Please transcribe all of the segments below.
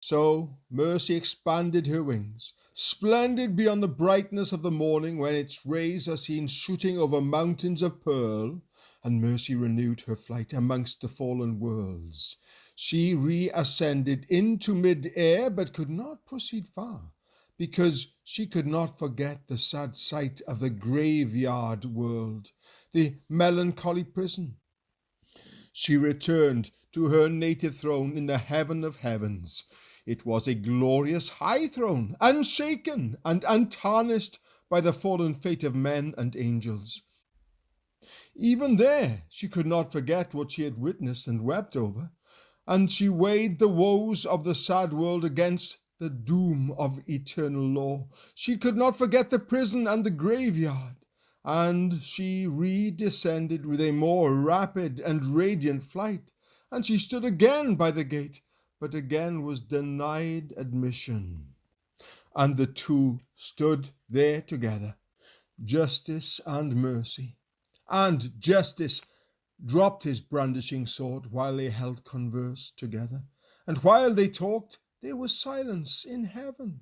So mercy expanded her wings, splendid beyond the brightness of the morning when its rays are seen shooting over mountains of pearl, and mercy renewed her flight amongst the fallen worlds. She reascended into mid-air, but could not proceed far, because she could not forget the sad sight of the graveyard world, the melancholy prison. She returned to her native throne in the heaven of heavens. It was a glorious high throne, unshaken and untarnished by the fallen fate of men and angels. Even there she could not forget what she had witnessed and wept over, and she weighed the woes of the sad world against the doom of eternal law. She could not forget the prison and the graveyard, and she redescended with a more rapid and radiant flight, and she stood again by the gate, but again was denied admission. And the two stood there together, justice and mercy, and justice dropped his brandishing sword while they held converse together, and while they talked there was silence in heaven.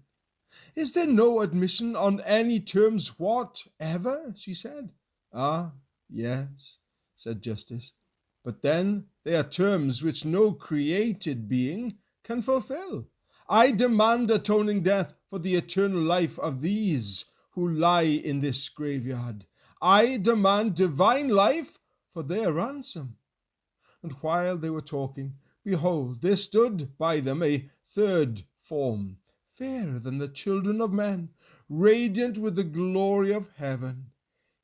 "Is there no admission on any terms whatever?" she said. "Ah, yes," said Justice, "but then they are terms which no created being can fulfill. I demand atoning death for the eternal life of these who lie in this graveyard. I demand divine life for their ransom." And while they were talking, behold, there stood by them a third form, fairer than the children of men, radiant with the glory of heaven.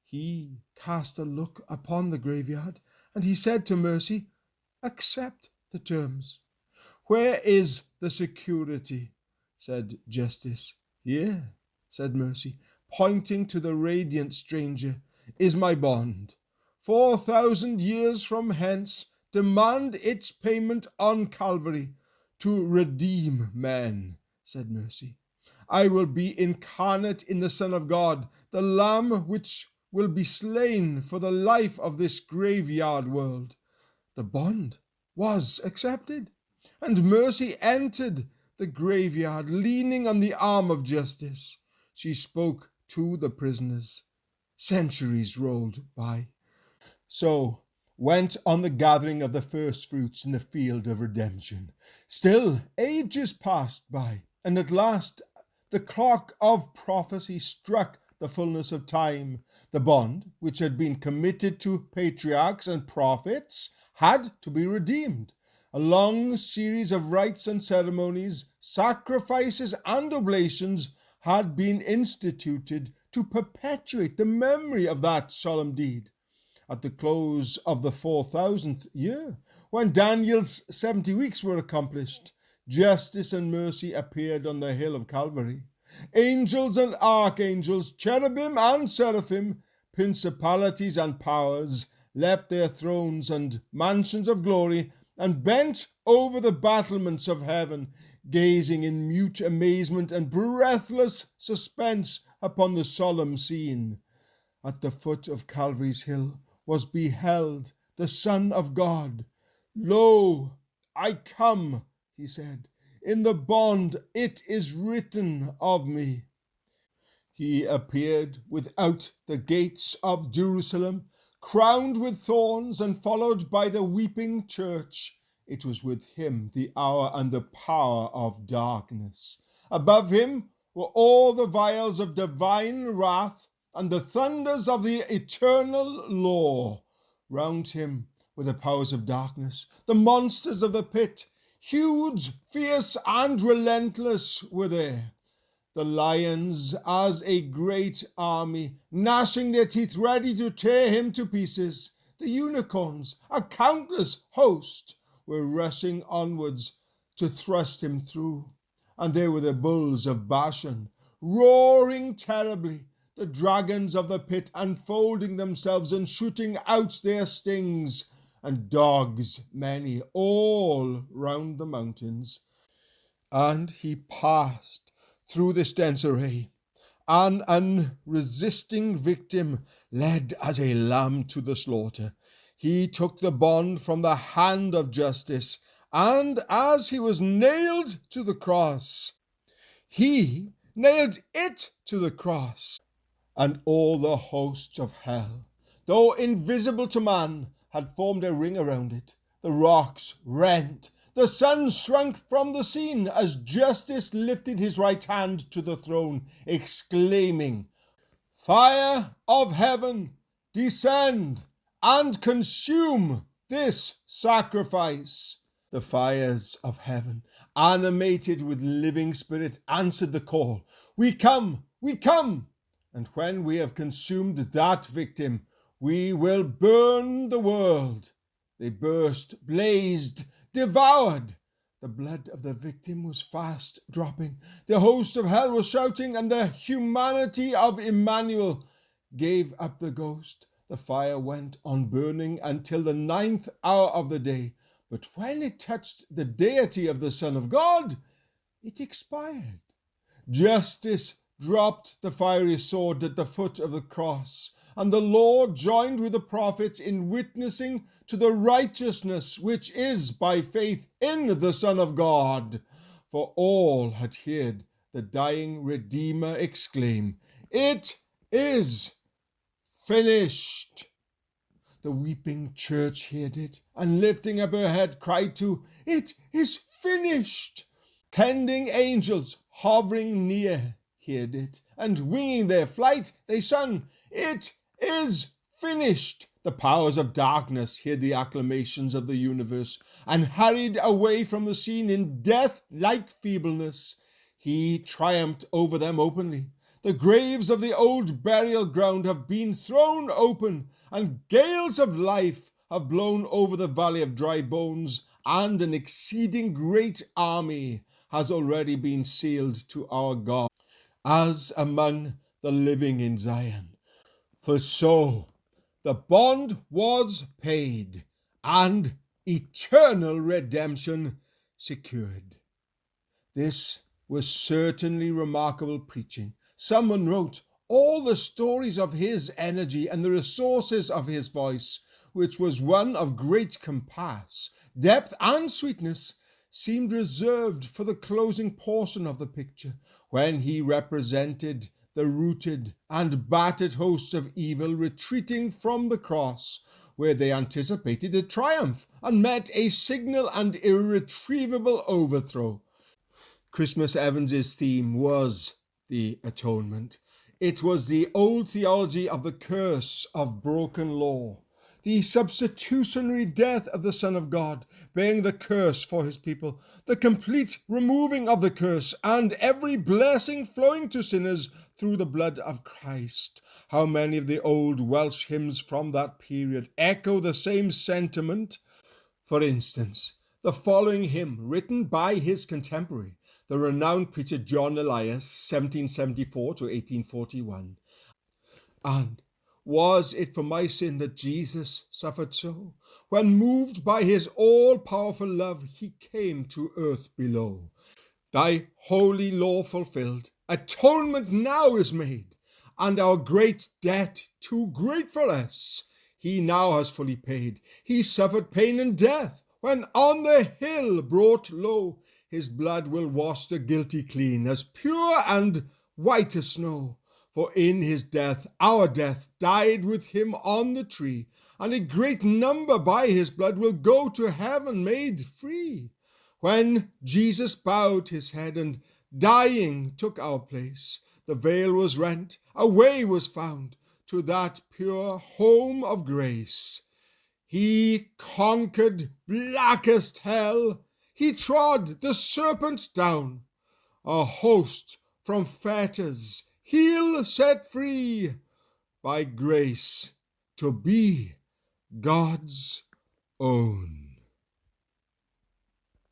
He cast a look upon the graveyard, and he said to Mercy, "Accept the terms." "Where is the security?" said Justice. "Here," said Mercy, pointing to the radiant stranger, "is my bond. 4,000 years from hence, demand its payment on Calvary to redeem men," said Mercy. "I will be incarnate in the Son of God, the Lamb which will be slain for the life of this graveyard world." The bond was accepted, and Mercy entered the graveyard leaning on the arm of Justice. She spoke to the prisoners. Centuries rolled by. So went on the gathering of the first fruits in the field of redemption. Still ages passed by, and at last the clock of prophecy struck the fullness of time. The bond, which had been committed to patriarchs and prophets, had to be redeemed. A long series of rites and ceremonies, sacrifices and oblations had been instituted to perpetuate the memory of that solemn deed. At the close of the 4,000th year, when Daniel's 70 weeks were accomplished, justice and mercy appeared on the hill of Calvary. Angels and archangels, cherubim and seraphim, principalities and powers, left their thrones and mansions of glory and bent over the battlements of heaven, gazing in mute amazement and breathless suspense upon the solemn scene. At the foot of Calvary's hill was beheld the Son of God. "Lo, I come," he said, "in the bond it is written of me." He appeared without the gates of Jerusalem, crowned with thorns and followed by the weeping church. It was with him the hour and the power of darkness. Above him were all the vials of divine wrath and the thunders of the eternal law. Round him were the powers of darkness, the monsters of the pit. Huge, fierce, and relentless were there. The lions, as a great army, gnashing their teeth ready to tear him to pieces. The unicorns, a countless host, were rushing onwards to thrust him through. And there were the bulls of Bashan, roaring terribly, the dragons of the pit unfolding themselves and shooting out their stings, and dogs many all round the mountains. And he passed through this dense array, an unresisting victim, led as a lamb to the slaughter. He took the bond from the hand of justice And as he was nailed to the cross, he nailed it to the cross. And all the hosts of hell, though invisible to man, had formed a ring around it. The rocks rent, the sun shrunk from the scene as Justice lifted his right hand to the throne, exclaiming, "Fire of heaven, descend and consume this sacrifice." The fires of heaven, animated with living spirit, answered the call, "We come, we come! And when we have consumed that victim, we will burn the world." They burst, blazed, devoured. The blood of the victim was fast dropping. The host of hell was shouting, and the humanity of Emmanuel gave up the ghost. The fire went on burning until the 9th hour of the day. But when it touched the deity of the Son of God, it expired. Justice dropped the fiery sword at the foot of the cross, and the law joined with the prophets in witnessing to the righteousness which is by faith in the Son of God. For all had heard the dying Redeemer exclaim, "It is finished." The weeping church heard it, and lifting up her head cried too, "It is finished." Tending angels hovering near heard it, and winging their flight, they sung, "It is finished." The powers of darkness heard the acclamations of the universe, and hurried away from the scene in death-like feebleness. He triumphed over them openly. The graves of the old burial ground have been thrown open, and gales of life have blown over the valley of dry bones, and an exceeding great army has already been sealed to our God, as among the living in Zion. For so the bond was paid, and eternal redemption secured. This was certainly remarkable preaching. Someone wrote, "All the stories of his energy and the resources of his voice, which was one of great compass, depth, and sweetness, seemed reserved for the closing portion of the picture, when he represented the routed and battered hosts of evil retreating from the cross, where they anticipated a triumph and met a signal and irretrievable overthrow." Christmas Evans's theme was the atonement. It was the old theology of the curse of broken law, the substitutionary death of the Son of God, bearing the curse for his people, the complete removing of the curse, and every blessing flowing to sinners through the blood of Christ. How many of the old Welsh hymns from that period echo the same sentiment? For instance, the following hymn, written by his contemporary, the renowned preacher John Elias, 1774 to 1841. "And was it for my sin that Jesus suffered so? When moved by his all-powerful love, he came to earth below. Thy holy law fulfilled, atonement now is made, and our great debt, too great for us, he now has fully paid. He suffered pain and death, when on the hill brought low. His blood will wash the guilty clean, as pure and white as snow. For in his death, our death, died with him on the tree, and a great number by his blood will go to heaven made free. When Jesus bowed his head and dying took our place, the veil was rent, a way was found to that pure home of grace. He conquered blackest hell. He trod the serpent down. A host from fetters he'll set free, by grace to be God's own."